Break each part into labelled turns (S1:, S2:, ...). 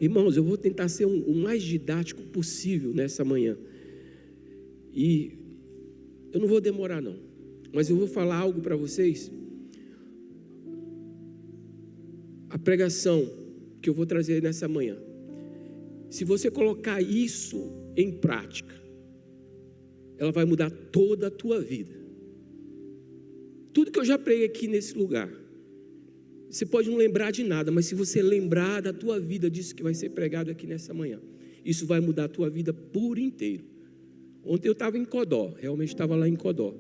S1: Irmãos, eu vou tentar ser o mais didático possível nessa manhã. E eu não vou demorar não, mas eu vou falar algo para vocês. A pregação que eu vou trazer nessa manhã, se você colocar isso em prática, ela vai mudar toda a tua vida. Tudo que eu já preguei aqui nesse lugar, você pode não lembrar de nada, mas se você lembrar da tua vida, disso que vai ser pregado aqui nessa manhã, isso vai mudar a tua vida por inteiro. Ontem eu estava em Codó, realmente estava lá em Codó,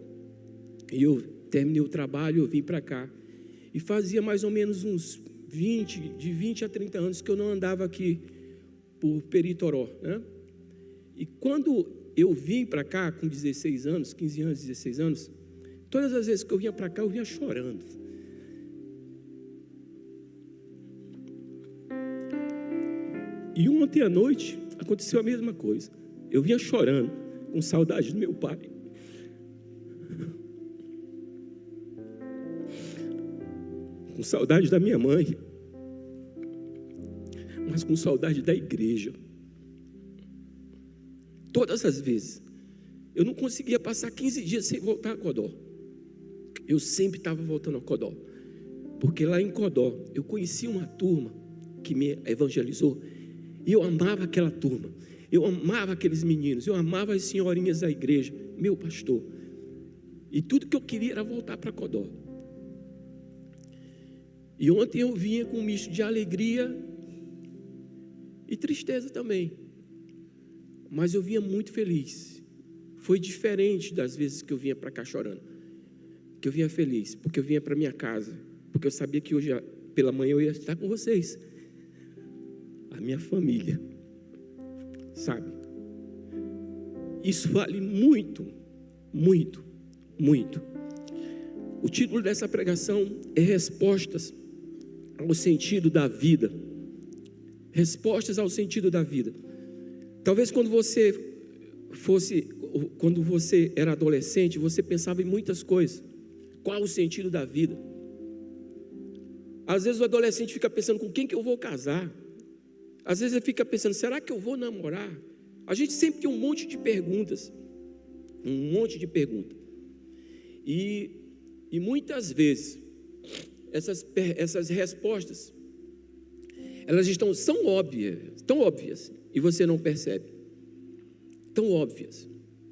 S1: e eu terminei o trabalho, eu vim para cá, e fazia mais ou menos uns 20 a 30 anos que eu não andava aqui por Peritoró, né? E quando eu vim para cá com 16 anos, 15 anos, 16 anos, todas as vezes que eu vinha para cá, eu vinha chorando. E ontem à noite aconteceu a mesma coisa. Eu vinha chorando, com saudade do meu pai. Com saudade da minha mãe. Mas com saudade da igreja. Todas as vezes. Eu não conseguia passar 15 dias sem voltar a Codó. Eu sempre estava voltando a Codó. Porque lá em Codó, eu conheci uma turma que me evangelizou. E eu amava aquela turma. Eu amava aqueles meninos. Eu amava as senhorinhas da igreja. Meu pastor. E tudo que eu queria era voltar para Codó. E ontem eu vinha com um misto de alegria e tristeza também. Mas eu vinha muito feliz. Foi diferente das vezes que eu vinha para cá chorando. Que eu vinha feliz, porque eu vinha para minha casa. Porque eu sabia que hoje pela manhã eu ia estar com vocês. A minha família. Sabe? Isso vale muito, muito, muito. O título dessa pregação é Respostas ao Sentido da Vida. Respostas ao sentido da vida. Talvez quando você era adolescente, você pensava em muitas coisas. Qual o sentido da vida? Às vezes o adolescente fica pensando com quem que eu vou casar. Às vezes ele fica pensando, será que eu vou namorar? A gente sempre tem um monte de perguntas. Um monte de perguntas. E muitas vezes, essas respostas, elas são óbvias, tão óbvias, e você não percebe. Tão óbvias.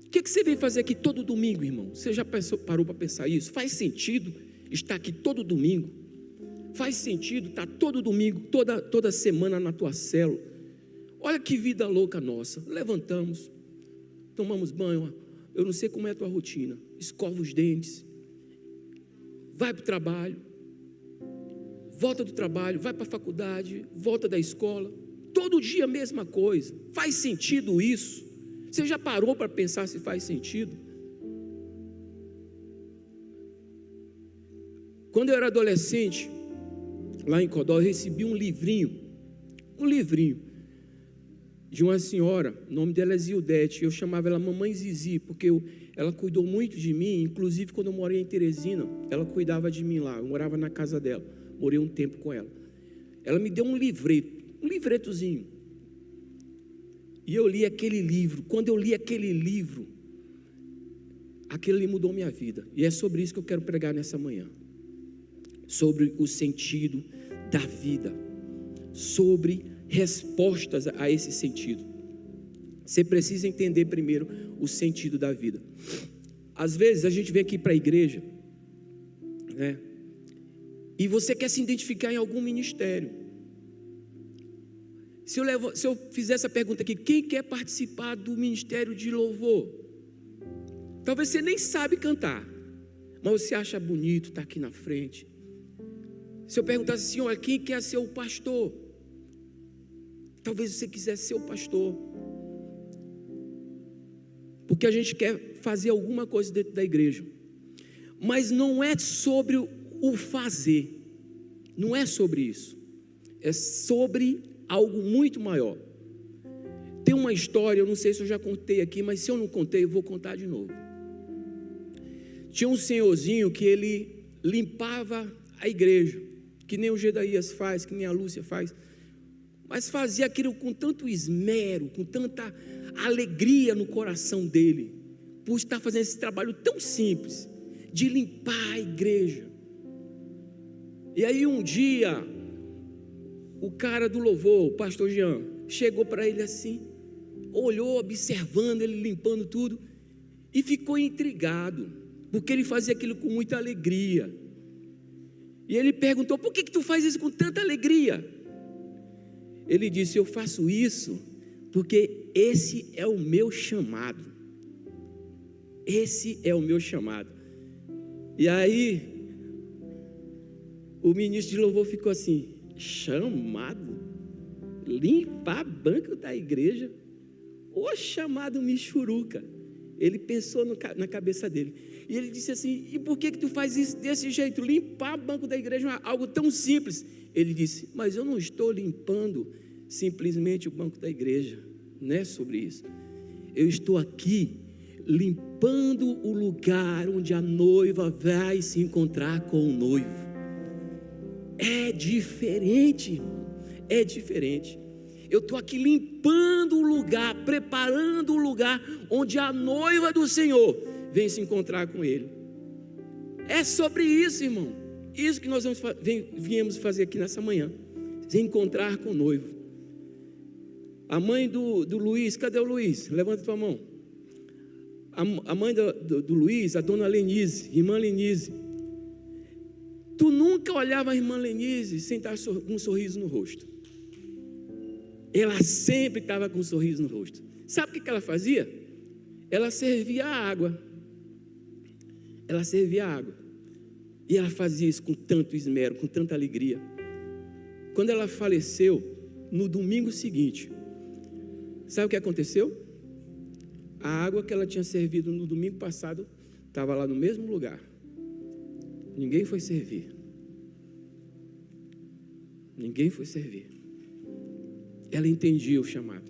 S1: O que você vem fazer aqui todo domingo, irmão? Você já parou para pensar isso? Faz sentido estar aqui todo domingo? Faz sentido estar todo domingo, toda semana na tua célula? Olha que vida louca nossa. Levantamos, tomamos banho, eu não sei como é a tua rotina, escova os dentes, vai para o trabalho, volta do trabalho, vai para a faculdade, volta da escola, todo dia a mesma coisa. Faz sentido isso? Você já parou para pensar se faz sentido? Quando eu era adolescente, lá em Codó, eu recebi um livrinho de uma senhora, o nome dela é Zildete, eu chamava ela Mamãe Zizi, porque ela cuidou muito de mim, inclusive quando eu morei em Teresina, ela cuidava de mim lá, eu morava na casa dela, morei um tempo com ela. Ela me deu um livretozinho, e eu li aquele livro. Quando eu li aquele livro, aquele ali mudou minha vida, e é sobre isso que eu quero pregar nessa manhã, sobre o sentido da vida, sobre respostas a esse sentido. Você precisa entender primeiro o sentido da vida. Às vezes a gente vem aqui para a igreja, né? E você quer se identificar em algum ministério. Se eu fizer essa pergunta aqui, quem quer participar do ministério de louvor? Talvez você nem sabe cantar, mas você acha bonito estar aqui na frente. Se eu perguntasse assim, olha, quem quer ser o pastor? Talvez você quisesse ser o pastor, porque a gente quer fazer alguma coisa dentro da igreja, mas não é sobre o fazer, não é sobre isso, é sobre algo muito maior. Tem uma história, eu não sei se eu já contei aqui, mas se eu não contei, eu vou contar de novo. Tinha um senhorzinho que ele limpava a igreja, que nem o Gedaías faz, que nem a Lúcia faz. mas fazia aquilo com tanto esmero, com tanta alegria no coração dele, por estar fazendo esse trabalho tão simples, de limpar a igreja. E aí um dia, o cara do louvor, o pastor Jean, chegou para ele assim, olhou observando ele limpando tudo, e ficou intrigado, porque ele fazia aquilo com muita alegria. E ele perguntou: por que tu faz isso com tanta alegria? Ele disse: eu faço isso porque esse é o meu chamado. Esse é o meu chamado. E aí o ministro de louvor ficou assim: chamado? Limpar banco da igreja? Ô chamado michuruca. Ele pensou na cabeça dele. E ele disse assim: e por que tu faz isso desse jeito? Limpar banco da igreja é algo tão simples. Ele disse: mas eu não estou limpando simplesmente o banco da igreja. Não é sobre isso. Eu estou aqui limpando o lugar onde a noiva vai se encontrar com o noivo. É diferente, irmão. É diferente. Eu estou aqui limpando o lugar, preparando o lugar onde a noiva do Senhor vem se encontrar com Ele. É sobre isso, irmão. Isso que nós viemos fazer aqui nessa manhã. Se encontrar com o noivo. A mãe do Luiz, cadê o Luiz? Levanta a tua mão. A mãe do Luiz, a dona Lenise, irmã Lenise. Tu nunca olhava a irmã Lenise sem estar com um sorriso no rosto. Ela sempre estava com um sorriso no rosto. Sabe o que ela fazia? Ela servia a água. Ela servia a água. E ela fazia isso com tanto esmero, com tanta alegria. Quando ela faleceu, no domingo seguinte, sabe o que aconteceu? A água que ela tinha servido no domingo passado estava lá no mesmo lugar. Ninguém foi servir. Ninguém foi servir. Ela entendia o chamado.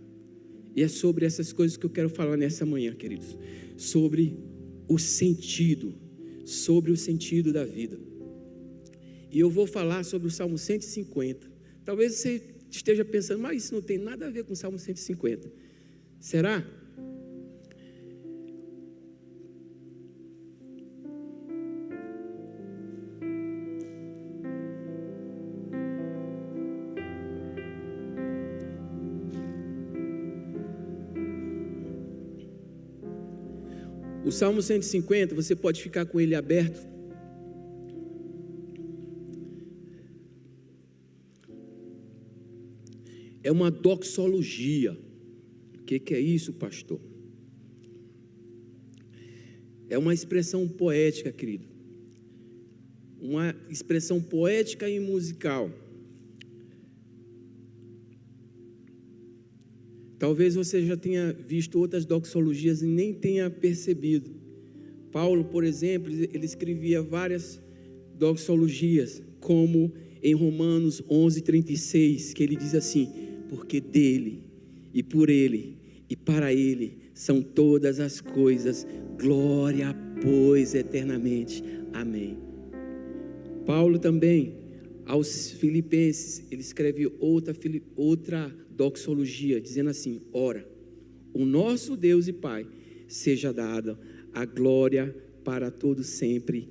S1: E é sobre essas coisas que eu quero falar nessa manhã, queridos. Sobre o sentido da vida. E eu vou falar sobre o Salmo 150. Talvez você esteja pensando: mas isso não tem nada a ver com o Salmo 150. Será? O Salmo 150, você pode ficar com ele aberto. É uma doxologia. O que é isso, pastor? É uma expressão poética, querido. Uma expressão poética e musical. Talvez você já tenha visto outras doxologias e nem tenha percebido. Paulo, por exemplo, ele escrevia várias doxologias, como em Romanos 11:36, que ele diz assim: porque dele, e por ele, e para ele, são todas as coisas, glória, pois, eternamente. Amém. Paulo também, aos Filipenses, ele escreve outra doxologia, dizendo assim: ora, o nosso Deus e Pai, seja dada a glória para todos sempre.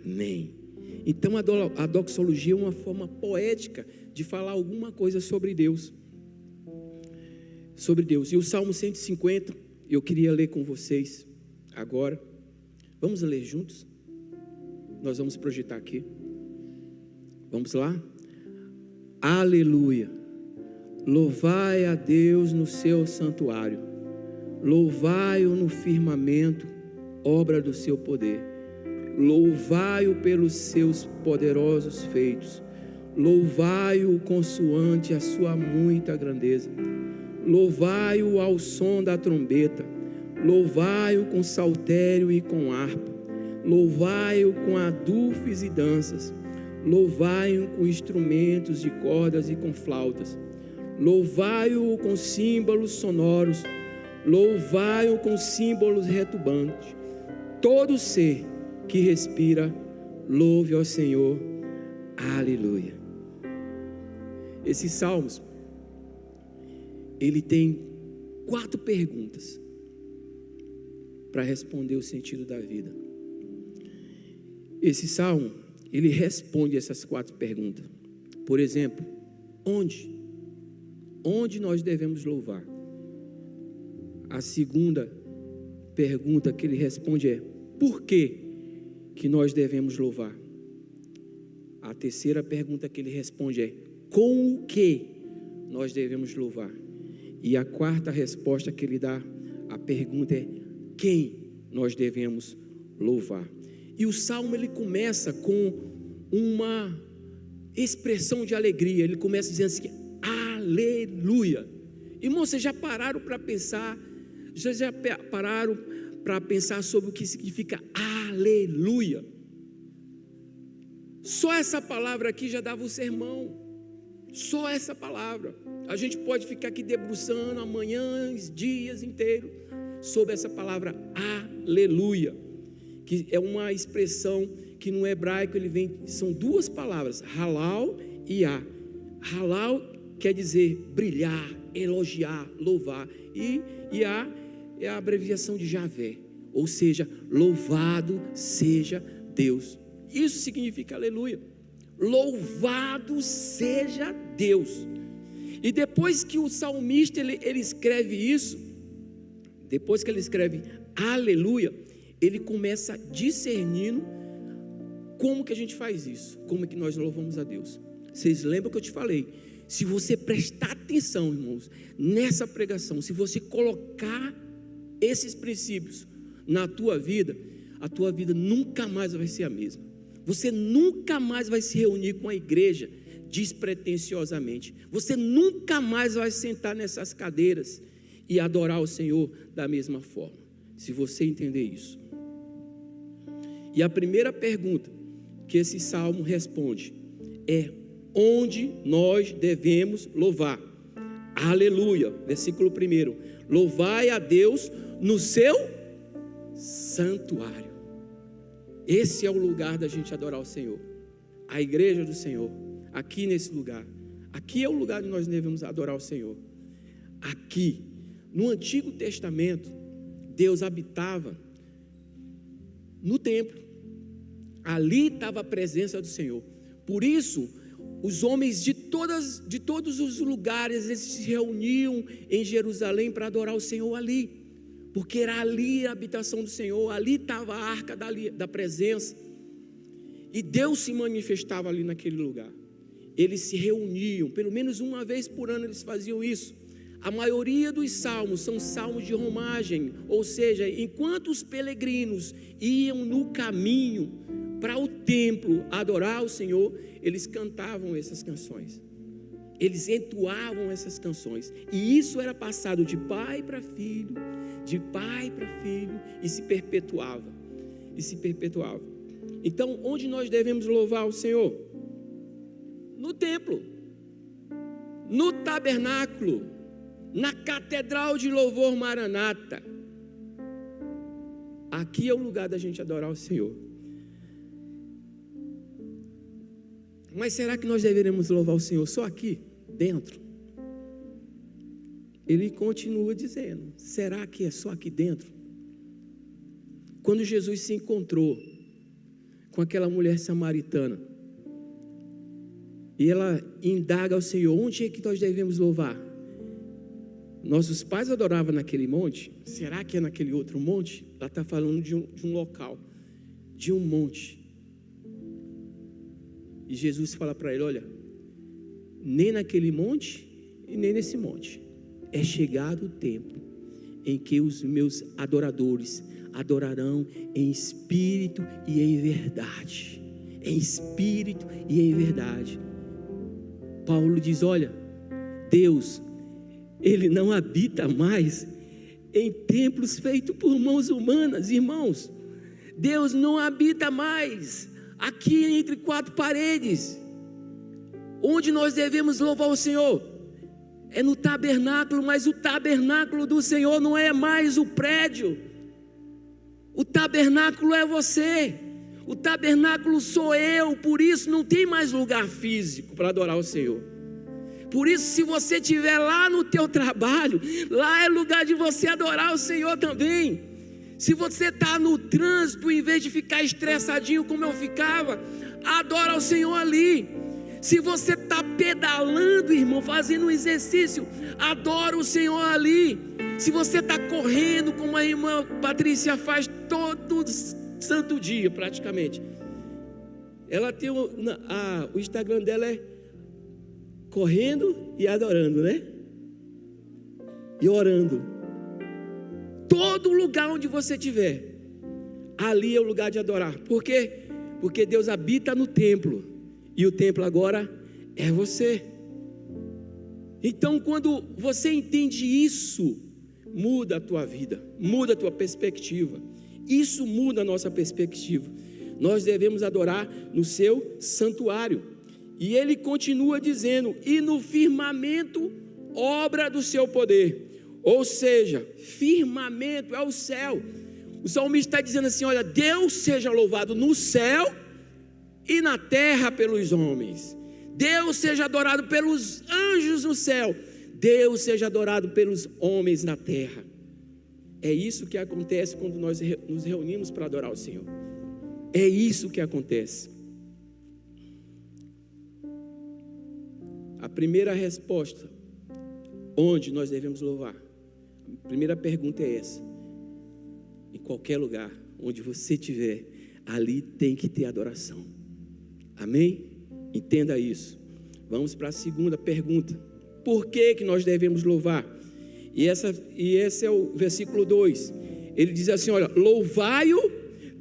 S1: Amém. Então a doxologia é uma forma poética de falar alguma coisa sobre Deus. Sobre Deus. E o Salmo 150, eu queria ler com vocês agora. Vamos ler juntos? Nós vamos projetar aqui. Vamos lá? Aleluia. Louvai a Deus no seu santuário, louvai-o no firmamento, obra do seu poder, louvai-o pelos seus poderosos feitos, louvai-o consoante a sua muita grandeza, louvai-o ao som da trombeta, louvai-o com saltério e com harpa, louvai-o com adufes e danças, louvai-o com instrumentos de cordas e com flautas, louvai-o com símbolos sonoros, louvai-o com símbolos retumbantes. Todo ser que respira, louve ao Senhor. Aleluia. Esses salmos ele tem 4 perguntas para responder o sentido da vida. Esse salmo, ele responde essas 4 perguntas. Por exemplo, onde? Onde nós devemos louvar? A segunda pergunta que ele responde é: por que nós devemos louvar? A terceira pergunta que ele responde é: com o que nós devemos louvar? E a quarta resposta que ele dá à pergunta é: quem nós devemos louvar? E o salmo, ele começa com uma expressão de alegria. Ele começa dizendo assim: aleluia. Irmãos, vocês já pararam para pensar? Já pararam para pensar sobre o que significa aleluia? Só essa palavra aqui já dava um sermão. Só essa palavra. A gente pode ficar aqui debruçando amanhãs, dias inteiros sobre essa palavra aleluia, que é uma expressão que no hebraico ele vem, são 2 palavras, halal e yah. Halal quer dizer brilhar, elogiar, louvar, e yah é a abreviação de Javé, ou seja, louvado seja Deus. Isso significa aleluia. Louvado seja Deus. E depois que o salmista ele escreve isso, depois que ele escreve aleluia, ele começa discernindo como que a gente faz isso, como é que nós louvamos a Deus. Vocês lembram que eu te falei? Se você prestar atenção, irmãos, nessa pregação, se você colocar esses princípios na tua vida, a tua vida nunca mais vai ser a mesma. Você nunca mais vai se reunir com a igreja despretensiosamente. Você nunca mais vai sentar nessas cadeiras e adorar o Senhor da mesma forma, se você entender isso. E a primeira pergunta que esse salmo responde é: onde nós devemos louvar? Aleluia, versículo 1: louvai a Deus no seu santuário. Esse é o lugar da gente adorar o Senhor, a igreja do Senhor, aqui nesse lugar. Aqui é o lugar onde nós devemos adorar o Senhor. Aqui, no Antigo Testamento, Deus habitava no templo. Ali estava a presença do Senhor. Por isso, os homens de todos os lugares, eles se reuniam em Jerusalém para adorar o Senhor ali, porque era ali a habitação do Senhor, ali estava a arca da presença, e Deus se manifestava ali naquele lugar. Eles se reuniam, pelo menos uma vez por ano eles faziam isso. A maioria dos salmos são salmos de romagem, ou seja, enquanto os peregrinos iam no caminho para o templo adorar o Senhor, eles cantavam essas canções, eles entoavam essas canções, e isso era passado de pai para filho, de pai para filho, e se perpetuava. Então, onde nós devemos louvar o Senhor? No templo, no tabernáculo, na catedral de louvor Maranata. Aqui é o lugar da gente adorar o Senhor. Mas será que nós deveremos louvar o Senhor só aqui, dentro? Ele continua dizendo: será que é só aqui dentro? Quando Jesus se encontrou com aquela mulher samaritana, e ela indaga ao Senhor: onde é que nós devemos louvar? Nossos pais adoravam naquele monte, será que é naquele outro monte? Ela está falando de um local, de um monte. E Jesus fala para ele: olha, nem naquele monte e nem nesse monte. É chegado o tempo em que os meus adoradores adorarão em espírito e em verdade. Em espírito e em verdade. Paulo diz: olha, Deus, Ele não habita mais em templos feitos por mãos humanas, irmãos. Deus não habita mais aqui entre 4 paredes. Onde nós devemos louvar o Senhor? É no tabernáculo, mas o tabernáculo do Senhor não é mais o prédio. O tabernáculo é você. O tabernáculo sou eu, por isso não tem mais lugar físico para adorar o Senhor. Por isso, se você estiver lá no teu trabalho, lá é lugar de você adorar o Senhor também. Se você está no trânsito, em vez de ficar estressadinho como eu ficava, adora o Senhor ali. Se você está pedalando, irmão, fazendo um exercício, adora o Senhor ali. Se você está correndo, como a irmã Patrícia faz todo santo dia praticamente, ela tem o Instagram dela é correndo e adorando, né? E orando. Todo lugar onde você estiver, ali é o lugar de adorar. Por quê? Porque Deus habita no templo, e o templo agora é você. Então, quando você entende isso, muda a tua vida, muda a tua perspectiva. Isso muda a nossa perspectiva. Nós devemos adorar no seu santuário. E ele continua dizendo: e no firmamento, obra do seu poder. Ou seja, firmamento é o céu. O salmista está dizendo assim: olha, Deus seja louvado no céu e na terra pelos homens. Deus seja adorado pelos anjos no céu. Deus seja adorado pelos homens na terra. É isso que acontece quando nós nos reunimos para adorar o Senhor. É isso que acontece. A primeira resposta: onde nós devemos louvar? A primeira pergunta é essa. Em qualquer lugar, onde você estiver, ali tem que ter adoração. Amém? Entenda isso. Vamos para a segunda pergunta: por que nós devemos louvar? E esse é o versículo 2. Ele diz assim: olha, louvai-o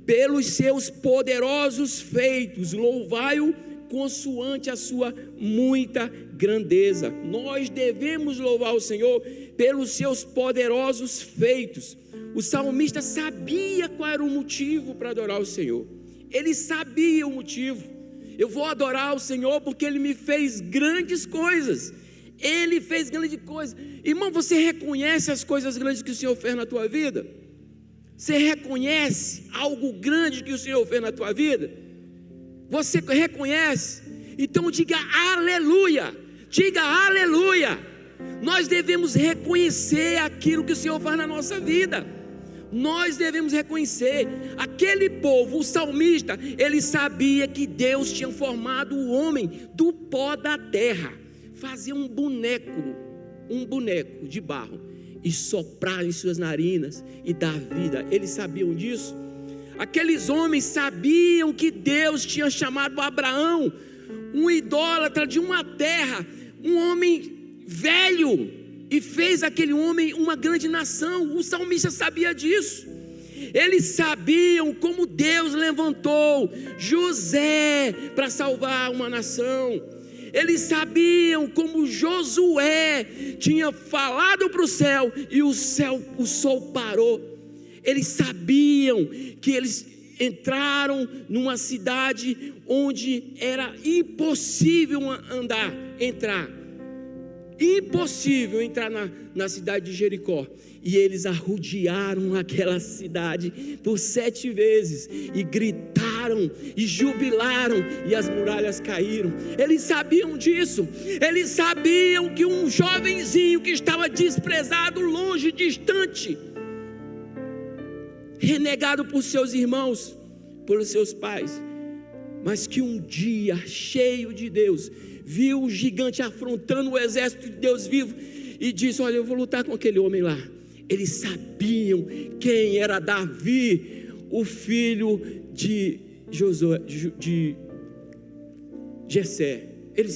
S1: pelos seus poderosos feitos, louvai-o consoante a sua muita grandeza. Nós devemos louvar o Senhor pelos seus poderosos feitos. O salmista sabia qual era o motivo para adorar o Senhor. Ele sabia o motivo. Eu vou adorar o Senhor porque Ele me fez grandes coisas. Ele fez grandes coisas. Irmão, você reconhece as coisas grandes que o Senhor fez na tua vida? Você reconhece algo grande que o Senhor fez na tua vida? Você reconhece? Então diga aleluia. Diga aleluia. Nós devemos reconhecer aquilo que o Senhor faz na nossa vida. Nós devemos reconhecer. Aquele povo, o salmista, ele sabia que Deus tinha formado o homem do pó da terra. Fazia um boneco de barro e soprar em suas narinas e dar vida. Eles sabiam disso. Aqueles homens sabiam que Deus tinha chamado Abraão, um idólatra de uma terra, um homem velho, e fez aquele homem uma grande nação. O salmista sabia disso. Eles sabiam como Deus levantou José para salvar uma nação. Eles sabiam como Josué tinha falado para o céu e o sol parou. Eles sabiam que eles entraram numa cidade onde era impossível entrar. Impossível entrar na cidade de Jericó. E eles arrodearam aquela cidade por 7 vezes e gritaram e jubilaram, e as muralhas caíram. Eles sabiam disso. Eles sabiam que um jovenzinho que estava desprezado, longe, distante, renegado por seus irmãos, pelos seus pais, mas que um dia, cheio de Deus, viu o gigante afrontando o exército de Deus vivo e disse: olha, eu vou lutar com aquele homem lá. Eles sabiam quem era Davi, o filho de Jessé. Eles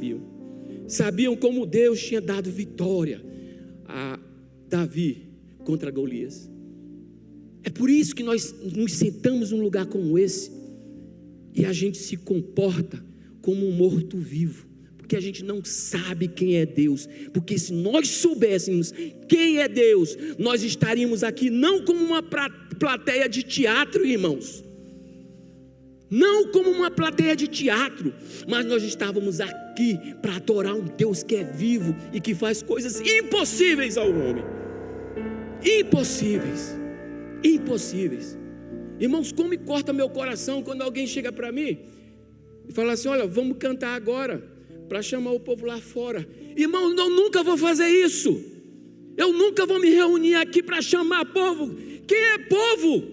S1: sabiam como Deus tinha dado vitória a Davi contra Golias. É por isso que nós nos sentamos num lugar como esse e a gente se comporta como um morto-vivo, porque a gente não sabe quem é Deus. Porque se nós soubéssemos quem é Deus, nós estaríamos aqui não como uma plateia de teatro, irmãos, não como uma plateia de teatro, mas nós estávamos aqui para adorar um Deus que é vivo e que faz coisas impossíveis ao homem. Impossíveis. Irmãos, como corta meu coração quando alguém chega para mim e fala assim: olha, vamos cantar agora. para chamar o povo lá fora. Irmão, eu nunca vou fazer isso. Eu nunca vou me reunir aqui para chamar povo. Quem é povo?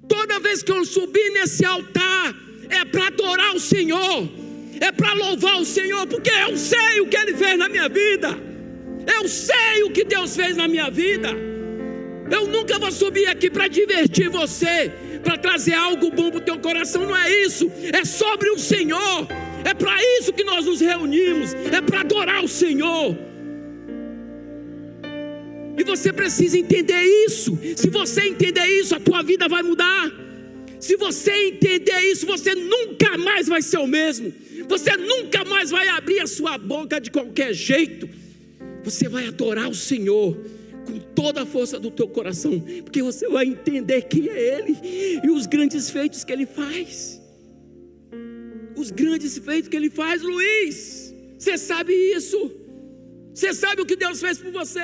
S1: Toda vez que eu subir nesse altar, é para adorar o Senhor, é para louvar o Senhor, porque eu sei o que Ele fez na minha vida, eu sei o que Deus fez na minha vida. Eu nunca vou subir aqui para divertir você, para trazer algo bom para o teu coração, não é isso, é sobre o Senhor, é para isso que nós nos reunimos, é para adorar o Senhor. E você precisa entender isso. Se você entender isso, a tua vida vai mudar. Se você entender isso, você nunca mais vai ser o mesmo. Você nunca mais vai abrir a sua boca de qualquer jeito. Você vai adorar o Senhor com toda a força do teu coração, porque você vai entender quem é Ele e os grandes feitos que Ele faz. Os grandes feitos que Ele faz, Luiz. Você sabe isso. Você sabe o que Deus fez por você.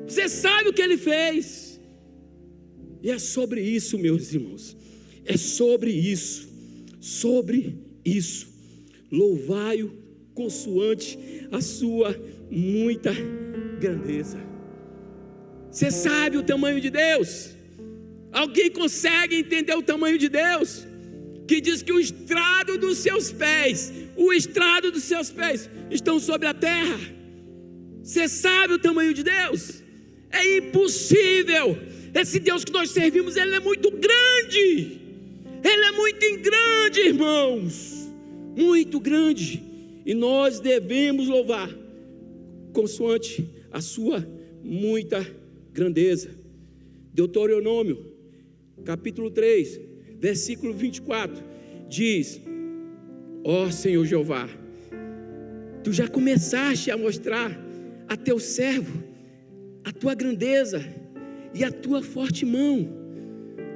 S1: Você sabe o que Ele fez. E é sobre isso, meus irmãos. É sobre isso. Sobre isso. Louvai-o consoante a sua muita grandeza. Você sabe o tamanho de Deus? Alguém consegue entender o tamanho de Deus? Que diz que o estrado dos seus pés estão sobre a terra. Você sabe o tamanho de Deus? É impossível. Esse Deus que nós servimos, Ele é muito grande. Ele é muito grande, irmãos. Muito grande. E nós devemos louvar consoante a sua muita grandeza. Deuteronômio, capítulo 3, versículo 24, diz: ó Senhor Jeová, Tu já começaste a mostrar a Teu servo a Tua grandeza e a Tua forte mão,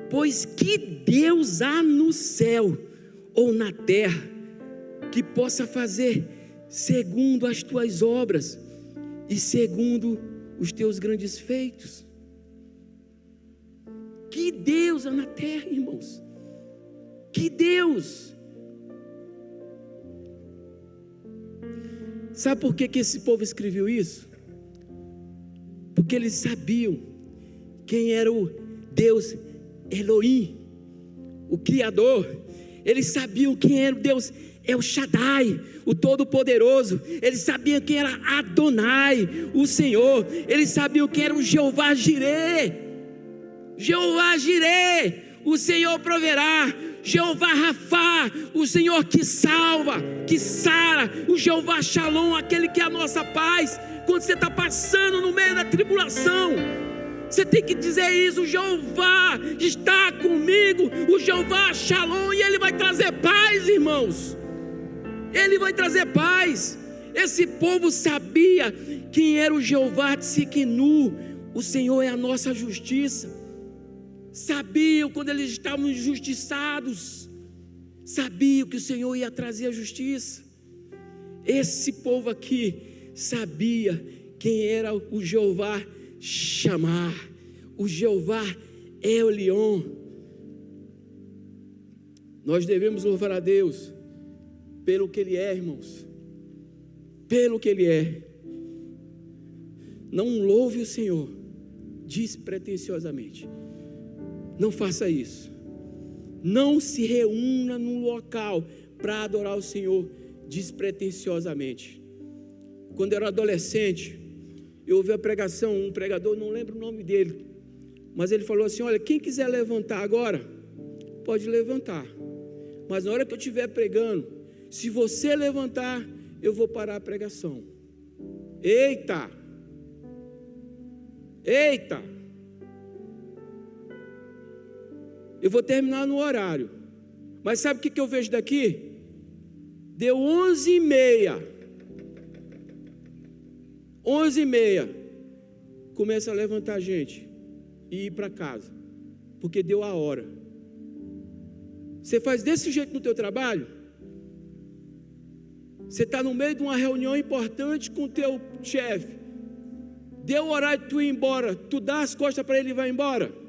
S1: pois que Deus há no céu ou na terra que possa fazer segundo as Tuas obras e segundo os Teus grandes feitos? Que Deus há na terra, irmãos. Que Deus. Sabe por que esse povo escreveu isso? Porque eles sabiam quem era o Deus Elohim, o Criador. Eles sabiam quem era o Deus El Shaddai, o Todo-Poderoso. Eles sabiam quem era Adonai, o Senhor. Eles sabiam quem era o Jeová Jireh. Jeová Jireh, o Senhor proverá. Jeová Rafá, o Senhor que salva, que sara. O Jeová Shalom, aquele que é a nossa paz. Quando você está passando no meio da tribulação, você tem que dizer isso: o Jeová está comigo, o Jeová Shalom, e Ele vai trazer paz, irmãos. Ele vai trazer paz. Esse povo sabia quem era o Jeová Tsidkenu, o Senhor é a nossa justiça. Sabiam quando eles estavam injustiçados, sabiam que o Senhor ia trazer a justiça. Esse povo aqui sabia quem era o Jeová Shammah, o Jeová Elion. Nós devemos louvar a Deus pelo que Ele é, irmãos, pelo que Ele é. Não louve o Senhor despretensiosamente. Não faça isso. Não se reúna num local para adorar o Senhor despretensiosamente. Quando eu era adolescente, eu ouvi a pregação, um pregador, não lembro o nome dele, mas ele falou assim: olha, quem quiser levantar agora, pode levantar, mas na hora que eu estiver pregando, se você levantar, eu vou parar a pregação. Eita! Eita! Eu vou terminar no horário, mas sabe o que eu vejo daqui? Deu 11h30, 11h30, começa a levantar a gente e ir para casa, porque deu a hora. Você faz desse jeito no teu trabalho? Você está no meio de uma reunião importante com o teu chefe, deu o horário de tu ir embora, tu dá as costas para ele e vai embora?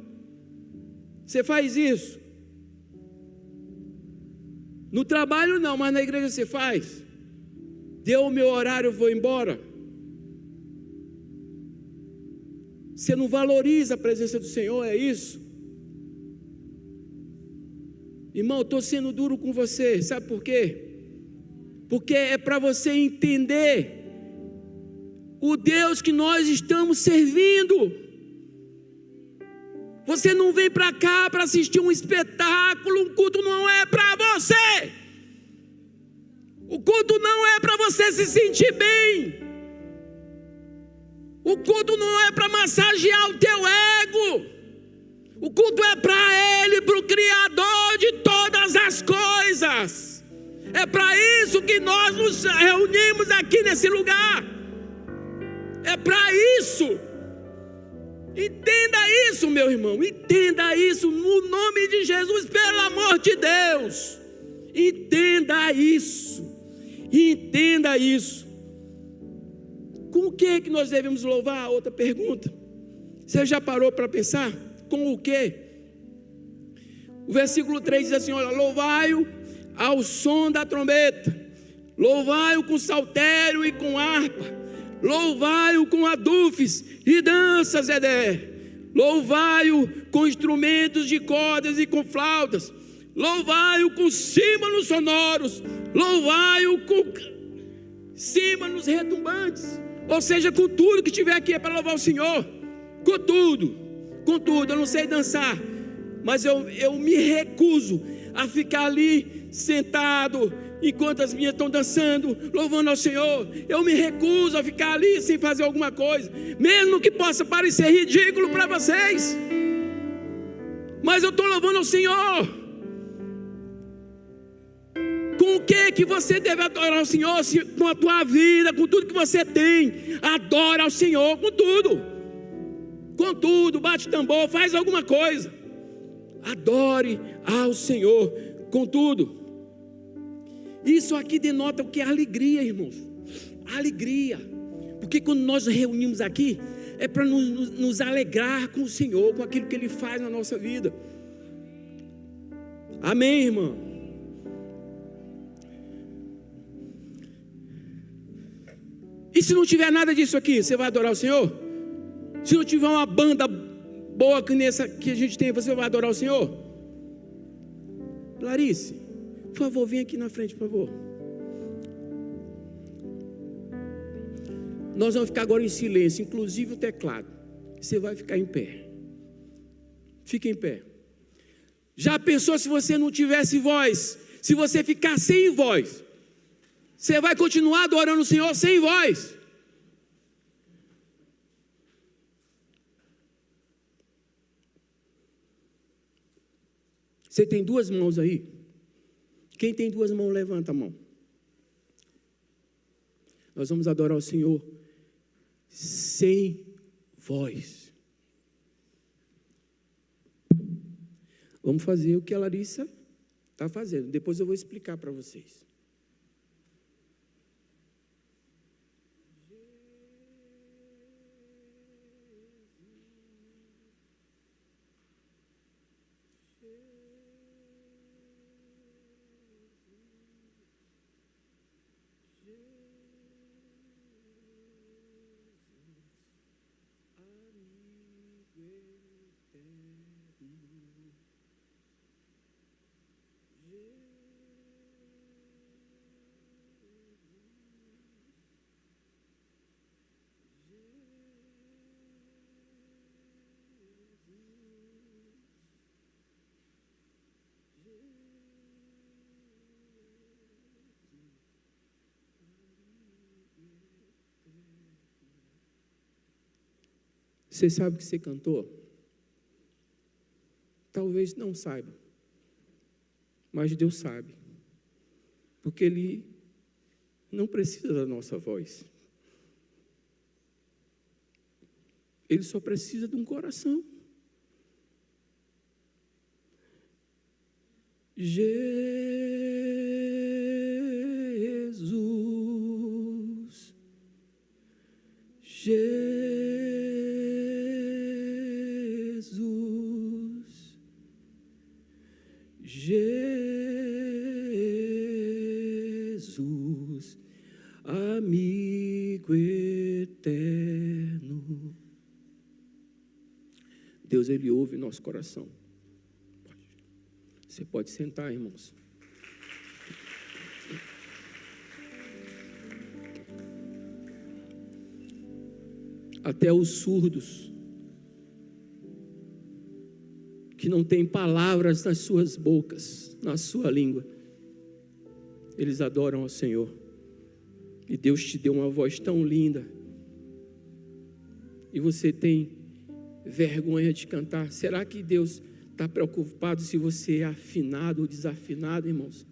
S1: Você faz isso? No trabalho não, mas na igreja você faz? deu o meu horário, eu vou embora. Você não valoriza a presença do Senhor, é isso? Irmão, eu estou sendo duro com você, sabe por quê? Porque é para você entender o Deus que nós estamos servindo. Você não vem para cá para assistir um espetáculo, um culto não é para você. O culto não é para você se sentir bem. O culto não é para massagear o teu ego. O culto é para Ele, para o Criador de todas as coisas. É para isso que nós nos reunimos aqui nesse lugar. É para isso. Entenda isso, meu irmão. Entenda isso no nome de Jesus, pelo amor de Deus. Entenda isso. Entenda isso. Com o que nós devemos louvar? Outra pergunta. Você já parou para pensar? Com o que? O versículo 3 diz assim: olha, louvai-o ao som da trombeta, louvai-o com saltério e com harpa, louvai-o com adufes e danças, louvai-o com instrumentos de cordas e com flautas, louvai-o com símbolos sonoros, louvai-o com símbolos retumbantes. Ou seja, com tudo que tiver aqui é para louvar o Senhor. Com tudo. Eu não sei dançar, mas eu me recuso a ficar ali sentado enquanto as minhas estão dançando, louvando ao Senhor. Eu me recuso a ficar ali sem fazer alguma coisa, mesmo que possa parecer ridículo para vocês, mas eu estou louvando ao Senhor. Com o que você deve adorar ao Senhor? Com a tua vida, com tudo que você tem. Adora ao Senhor com tudo. Com tudo, bate tambor, faz alguma coisa. Adore ao Senhor com tudo. Isso aqui denota o que é alegria, irmãos. Alegria. Porque quando nós nos reunimos aqui, é para nos alegrar com o Senhor, com aquilo que Ele faz na nossa vida. Amém, irmão? E se não tiver nada disso aqui, você vai adorar o Senhor? Se não tiver uma banda boa que nessa que a gente tem, você vai adorar o Senhor? Clarice, por favor, vem aqui na frente, por favor. Nós vamos ficar agora em silêncio, inclusive o teclado. Você vai ficar em pé. Fica em pé. Já pensou se você não tivesse voz? Se você ficar sem voz, você vai continuar adorando o Senhor sem voz? Você tem duas mãos aí? Quem tem duas mãos, levanta a mão. Nós vamos adorar o Senhor sem voz. Vamos fazer o que a Larissa está fazendo. Depois eu vou explicar para vocês. Você sabe o que você cantou? Talvez não saiba, mas Deus sabe, porque Ele não precisa da nossa voz, Ele só precisa de um coração. Jesus, Jesus, amigo eterno. Deus, Ele ouve nosso coração. Você pode sentar, irmãos. Até os surdos, que não têm palavras nas suas bocas, na sua língua, eles adoram ao Senhor. E Deus te deu uma voz tão linda, e você tem vergonha de cantar. Será que Deus está preocupado se você é afinado ou desafinado, irmãos?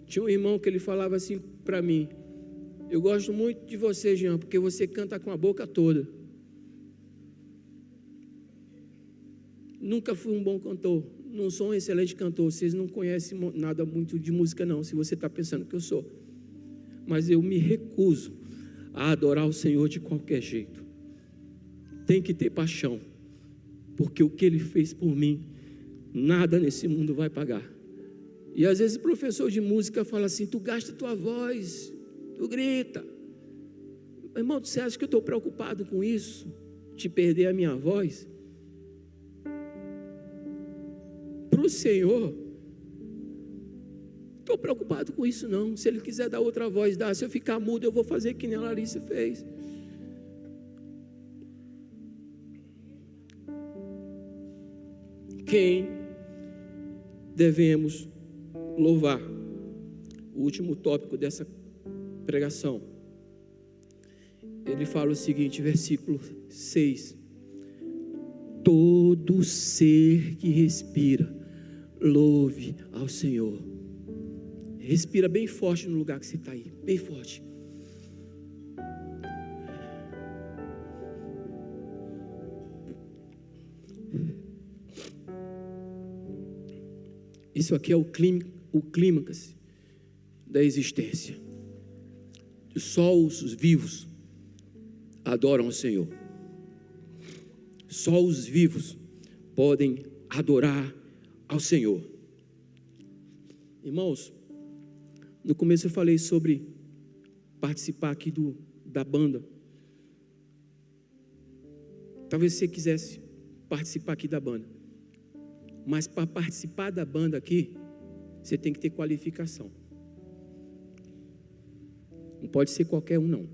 S1: Tinha um irmão que ele falava assim para mim: eu gosto muito de você, Jean, porque você canta com a boca toda. Nunca fui um bom cantor, não sou um excelente cantor. Vocês não conhecem nada muito de música não, se você está pensando que eu sou. Mas eu me recuso a adorar o Senhor de qualquer jeito. Tem que ter paixão, porque o que Ele fez por mim, nada nesse mundo vai pagar. E às vezes o professor de música fala assim: tu gasta tua voz, tu grita. Irmão, você acha que eu estou preocupado com isso? De perder a minha voz? Para o Senhor, estou preocupado com isso não. Se Ele quiser dar outra voz, dá. Se eu ficar mudo, eu vou fazer que nem a Larissa fez. Quem devemos louvar? O último tópico dessa pregação. Ele fala o seguinte, versículo 6: todo ser que respira, louve ao Senhor. Respira bem forte no lugar que você está aí, bem forte. Isso aqui é o clímax da existência. Só os vivos adoram ao Senhor. Só os vivos podem adorar ao Senhor. Irmãos, no começo eu falei sobre participar aqui da banda. Talvez você quisesse participar aqui da banda, mas para participar da banda aqui, você tem que ter qualificação. Não pode ser qualquer um não.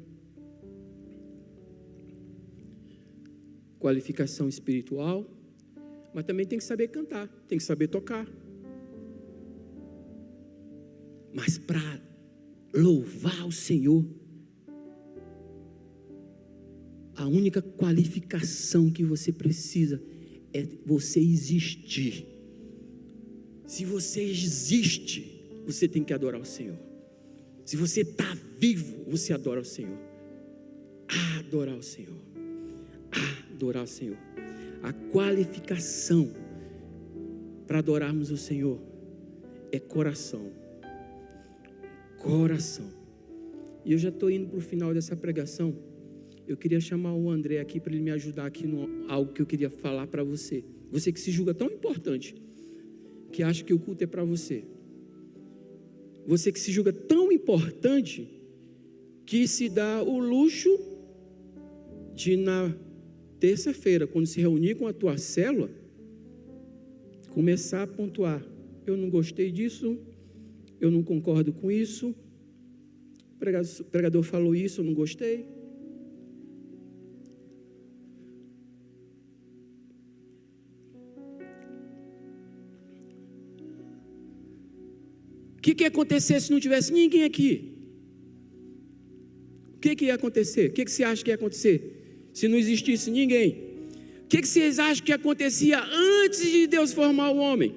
S1: Qualificação espiritual, mas também tem que saber cantar, tem que saber tocar. Mas para louvar o Senhor, a única qualificação que você precisa é você existir. Se você existe, você tem que adorar o Senhor. Se você está vivo, você adora o Senhor. Adorar o Senhor. Adorar o Senhor. A qualificação para adorarmos o Senhor é coração. Coração. E eu já estou indo para o final dessa pregação. Eu queria chamar o André aqui para ele me ajudar aqui no algo que eu queria falar para você. Você que se julga tão importante, que acha que o culto é para você. Você que se julga tão importante, que se dá o luxo de na terça-feira, quando se reunir com a tua célula, começar a pontuar: eu não gostei disso, eu não concordo com isso, o pregador falou isso, eu não gostei. O que ia acontecer se não tivesse ninguém aqui? O que ia acontecer? O que você acha que ia acontecer se não existisse ninguém? O que vocês acham que acontecia antes de Deus formar o homem?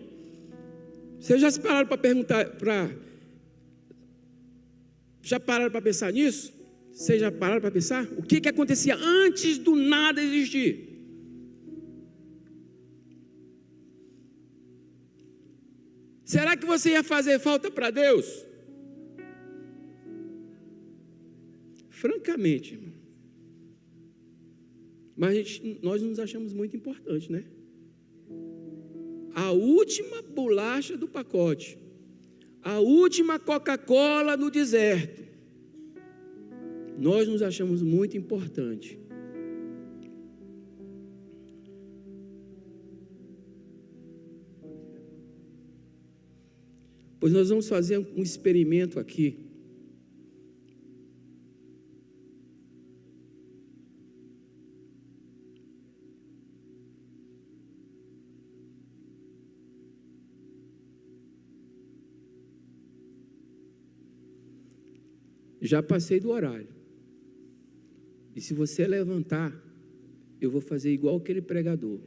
S1: Vocês já se pararam para perguntar, já pararam para pensar nisso? Vocês já pararam para pensar? O que acontecia antes do nada existir? Será que você ia fazer falta para Deus? Francamente, irmão. Mas nós nos achamos muito importantes, né? a última bolacha do pacote, a última Coca-Cola no deserto. Nós nos achamos muito importante. Pois nós vamos fazer um experimento aqui. Já passei do horário. E se você levantar, eu vou fazer igual aquele pregador.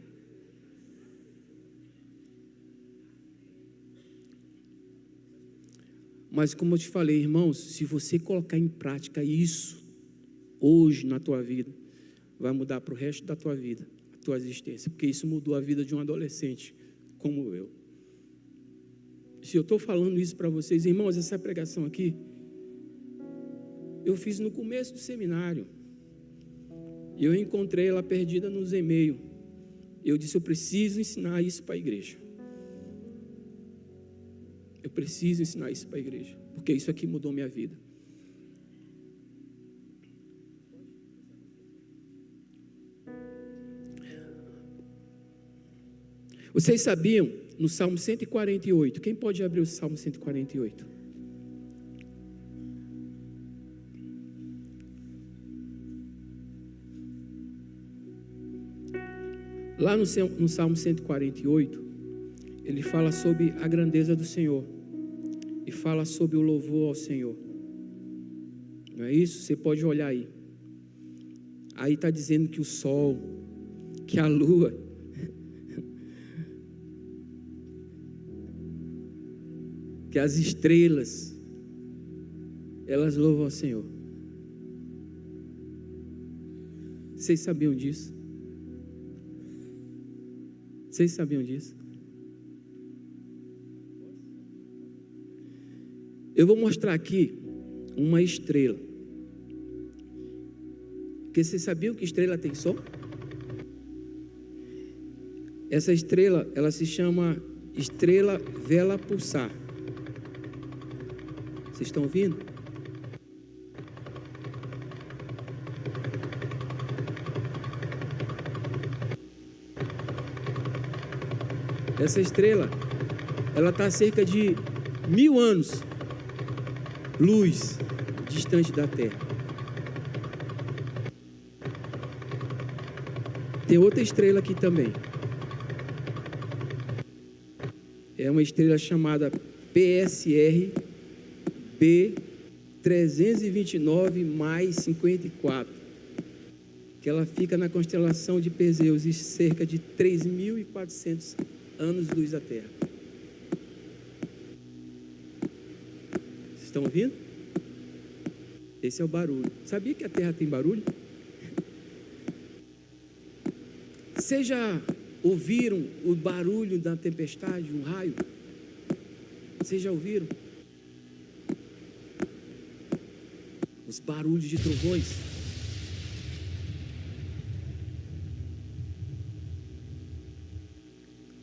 S1: Mas como eu te falei, irmãos, se você colocar em prática isso hoje na tua vida, vai mudar para o resto da tua vida, a tua existência, porque isso mudou a vida de um adolescente como eu. Se eu estou falando isso para vocês, irmãos, essa pregação aqui, eu fiz no começo do seminário. E eu encontrei ela perdida nos e-mails. Eu disse, eu preciso ensinar isso para a igreja. Eu preciso ensinar isso para a igreja, porque isso aqui mudou minha vida. Vocês sabiam, no Salmo 148, quem pode abrir o Salmo 148? Lá no Salmo 148, ele fala sobre a grandeza do Senhor e fala sobre o louvor ao Senhor. Não é isso? Você pode olhar aí. Aí está dizendo que o sol, que a lua, que as estrelas, elas louvam ao Senhor. Vocês sabiam disso? Vocês sabiam disso? Eu vou mostrar aqui uma estrela. Porque vocês sabiam que estrela tem som? Essa estrela, ela se chama estrela vela pulsar. Vocês estão ouvindo? Essa estrela, ela está a cerca de 1000 anos luz distante da Terra. Tem outra estrela aqui também. É uma estrela chamada PSR B329 mais 54, que ela fica na constelação de Perseus, e cerca de 3.400 anos-luz da Terra. Vocês estão ouvindo? Esse é o barulho. Sabia que a Terra tem barulho? Vocês já ouviram o barulho da tempestade, um raio? Vocês já ouviram? Os barulhos de trovões.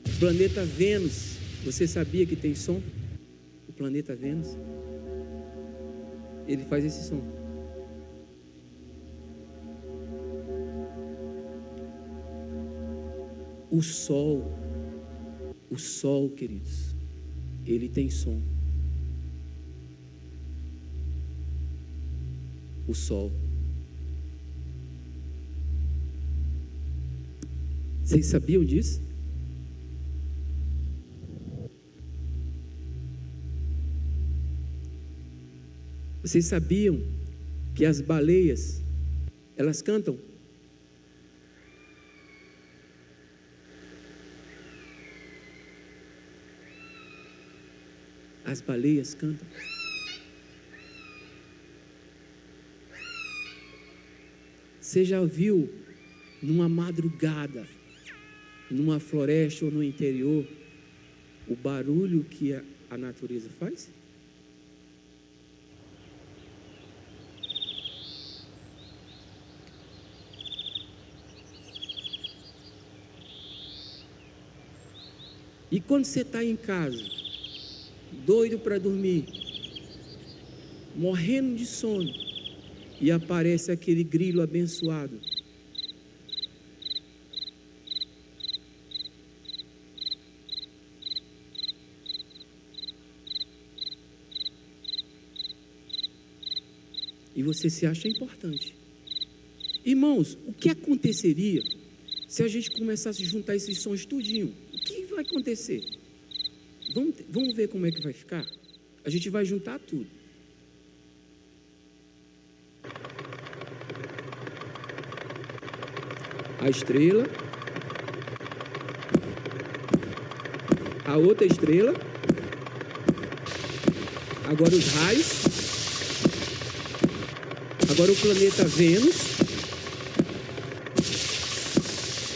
S1: O planeta Vênus, você sabia que tem som? O planeta Vênus, ele faz esse som. O sol, queridos, ele tem som. O sol. Vocês sabiam disso? Vocês sabiam que as baleias, elas cantam? As baleias cantam. Você já viu numa madrugada, numa floresta ou no interior, o barulho que a natureza faz? E quando você está em casa, doido para dormir, morrendo de sono, e aparece aquele grilo abençoado, e você se acha importante. Irmãos, o que aconteceria se a gente começasse a juntar esses sons tudinho? O que vai acontecer? Vamos ver como é que vai ficar? A gente vai juntar tudo. A estrela, a outra estrela, agora os raios, agora o planeta Vênus,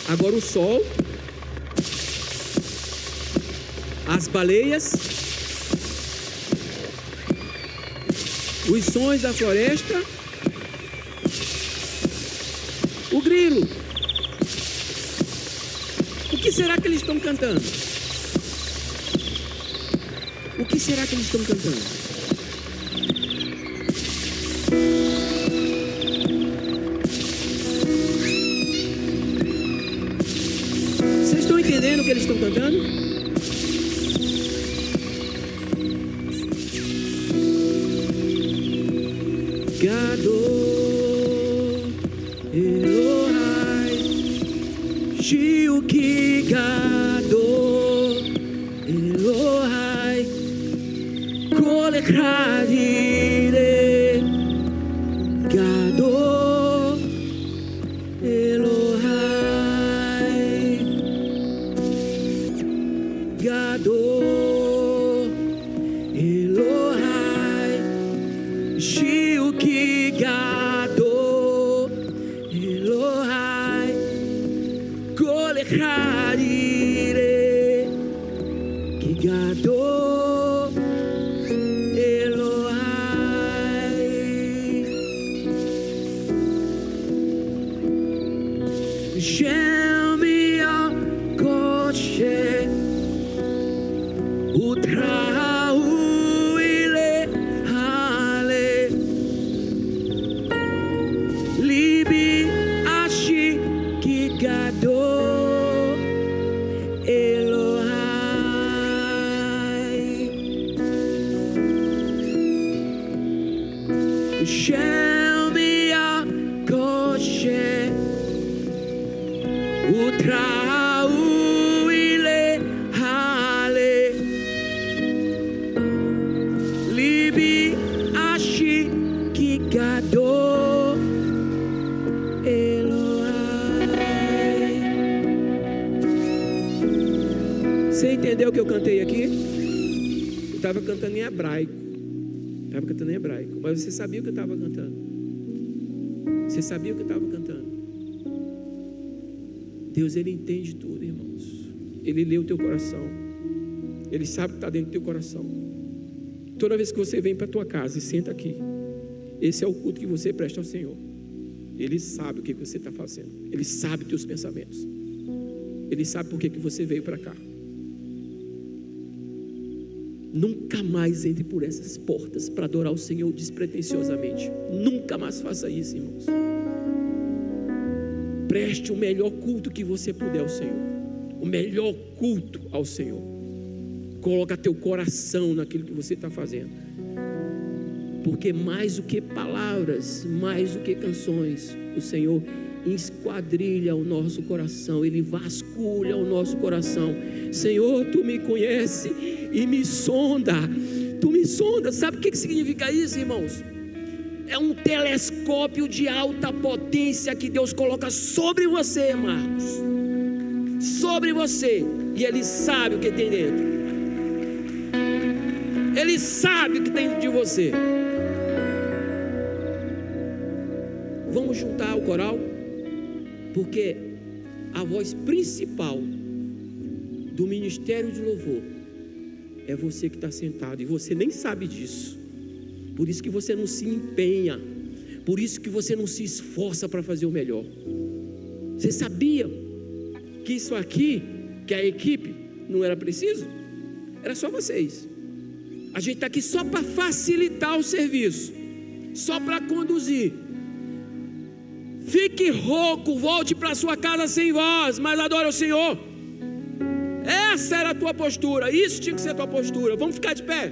S1: agora o Sol, as baleias, os sons da floresta, o grilo. O que será que eles estão cantando? O que será que eles estão cantando? Vocês estão entendendo o que eles estão cantando? Gadol Elohai Shiuki Gadol Elohai Kol Echad Yireh Gadol Elohai Gadol Elohai Shiuki Gadol Elohai Kol Echad Yireh Ki Gadol Elohai. Shem Yahkoshe Utrahu Ile Hale Libi Ashi Ki Gadol Elohai. Shem Yahkoshe Utrahu Ile Hale Libi Ashi Ki Gadol Elohai. Você entendeu o que eu cantei aqui? Eu estava cantando em hebraico. Mas você sabia o que eu estava cantando? Você sabia o que eu estava cantando? Deus, Ele entende tudo, irmãos. Ele lê o teu coração. Ele sabe o que está dentro do teu coração. Toda vez que você vem para a tua casa e senta aqui, esse é o culto que você presta ao Senhor. Ele sabe o que você está fazendo. Ele sabe os teus pensamentos. Ele sabe por que você veio para cá. Nunca mais entre por essas portas para adorar o Senhor despretensiosamente. Nunca mais faça isso, irmãos. Preste o melhor culto que você puder ao Senhor. O melhor culto ao Senhor. Coloca teu coração naquilo que você está fazendo. Porque mais do que palavras, mais do que canções, o Senhor esquadrilha o nosso coração. Ele vasculha o nosso coração. Senhor, Tu me conhece e me sonda. Tu me sonda. Sabe o que significa isso, irmãos? É um telescópio de alta potência que Deus coloca sobre você, Marcos. Sobre você. E Ele sabe o que tem dentro. Ele sabe o que tem de você. Vamos juntar o coral, porque a voz principal do ministério de louvor é você que está sentado, e você nem sabe disso. Por isso que você não se empenha, por isso que você não se esforça para fazer o melhor. Você sabia que isso aqui, que a equipe Não era preciso? Era só vocês. A gente está aqui só para facilitar o serviço, só para conduzir. Fique rouco, volte para sua casa sem voz, mas adore o Senhor. Essa era a tua postura, isso tinha que ser a tua postura. Vamos ficar de pé?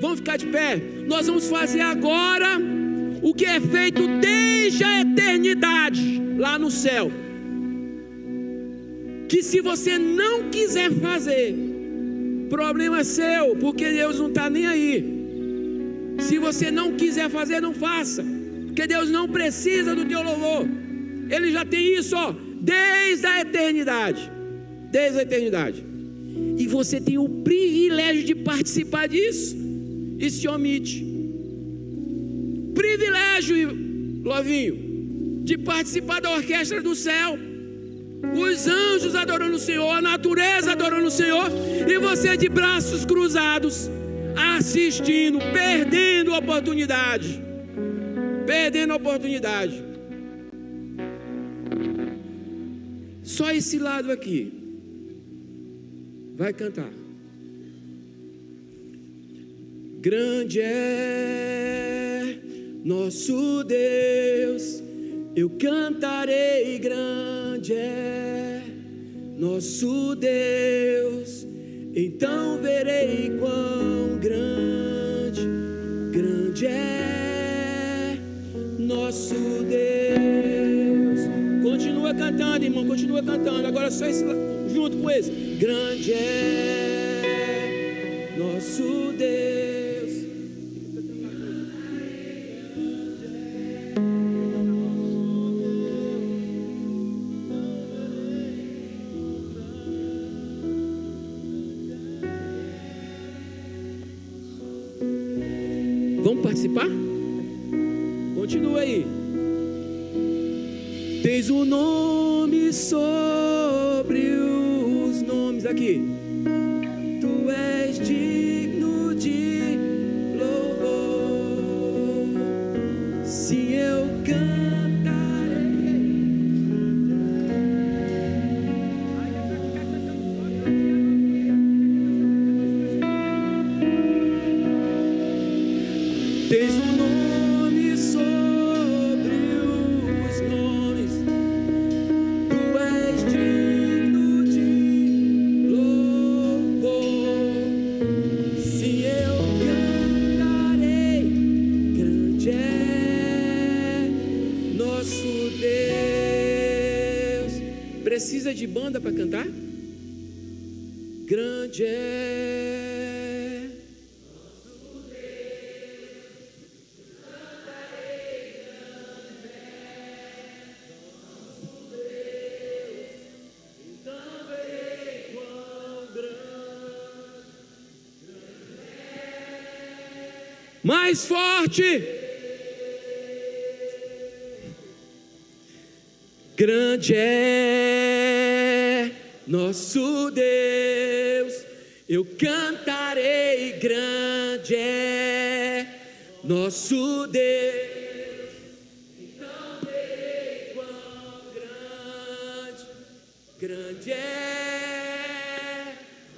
S1: Vamos ficar de pé. Nós vamos fazer agora o que é feito desde a eternidade, lá no céu. Que se você não quiser fazer, problema é seu, porque Deus não está nem aí. Se você não quiser fazer, não faça, porque Deus não precisa do teu louvor. Ele já tem isso, ó, desde a eternidade. Desde a eternidade. E você tem o privilégio de participar disso e se omite. Privilégio, Lovinho, de participar da orquestra do céu. Os anjos adorando o Senhor, a natureza adorando o Senhor, e você de braços cruzados, assistindo, perdendo a oportunidade. Perdendo a oportunidade. Só esse lado aqui vai cantar. Grande é nosso Deus, eu cantarei. Grande é nosso Deus, então verei quão grande, grande é nosso Deus. Continua cantando, irmão, continua cantando. Agora só esse junto com esse. Grande é nosso Deus. Vamos participar? Continua aí. Tens um nome sobre os nomes aqui. Tu és digno de louvor. Se eu cantarei. Tens um nome sobre os nomes. Tu és digno de louvor. Se eu cantarei, grande é nosso Deus. Precisa de banda para cantar? Grande é. Mais forte. Grande é nosso Deus, eu cantarei. Grande é nosso Deus, então verei quão grande, grande é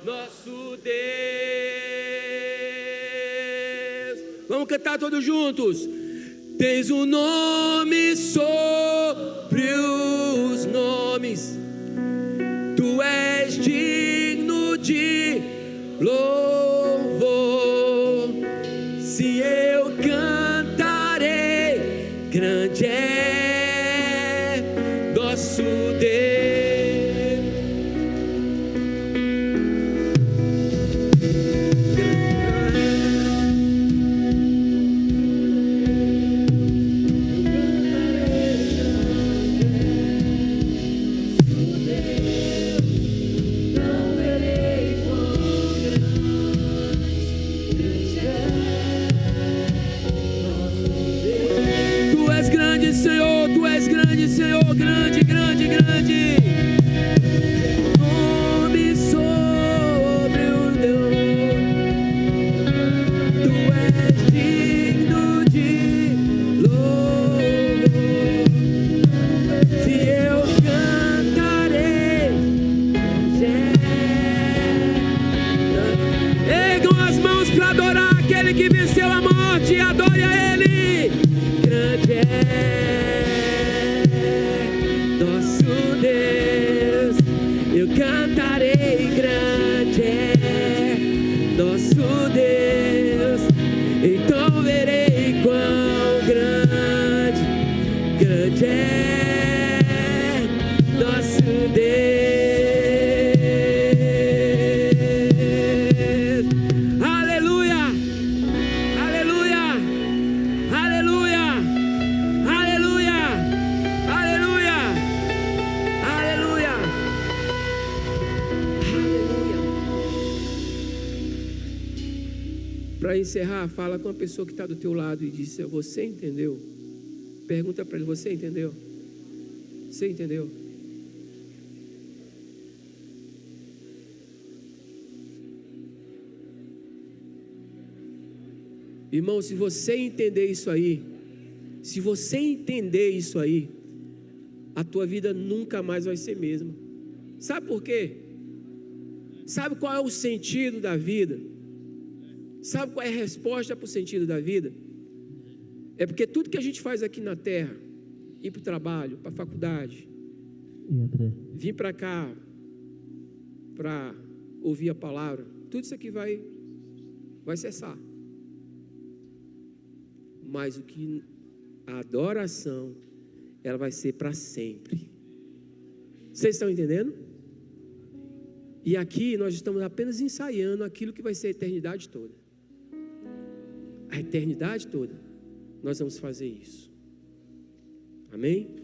S1: nosso Deus. Vamos cantar todos juntos. Tens um nome sobre os nomes. Tu és digno de louvor. Se eu cantarei, grande é nosso Deus. Senhor, grande, grande, grande. Nome sobre o Deus. Tu és digno de louvor. Se eu cantarei, nosso Deus, eu cantarei, grande é nosso Deus, então verei quão grande é nosso Deus. Aleluia, aleluia, aleluia, aleluia, aleluia, aleluia, aleluia. Para encerrar, fala com a pessoa que está do teu lado e diz: você entendeu? Pergunta para ele: você entendeu? Você entendeu? Irmão, se você entender isso aí, a tua vida nunca mais vai ser mesma. Sabe por quê? Sabe qual é o sentido da vida? Sabe qual é a resposta para o sentido da vida? É porque tudo que a gente faz aqui na terra, ir para o trabalho, para a faculdade, vir para cá para ouvir a palavra, tudo isso aqui vai cessar. Mas a adoração, ela vai ser para sempre. Vocês estão entendendo? E aqui nós estamos apenas ensaiando aquilo que vai ser a eternidade toda. A eternidade toda, nós vamos fazer isso. Amém?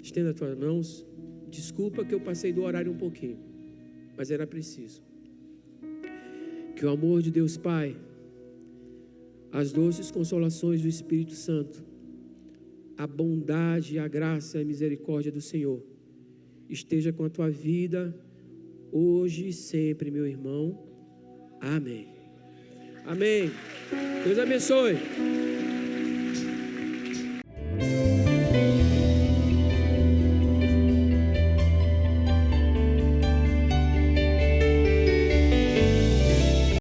S1: Estenda as tuas mãos. Desculpa que eu passei do horário um pouquinho, mas era preciso. Que o amor de Deus Pai, as doces consolações do Espírito Santo, a bondade, a graça e a misericórdia do Senhor esteja com a tua vida hoje e sempre, meu irmão. Amém. Amém. Deus abençoe.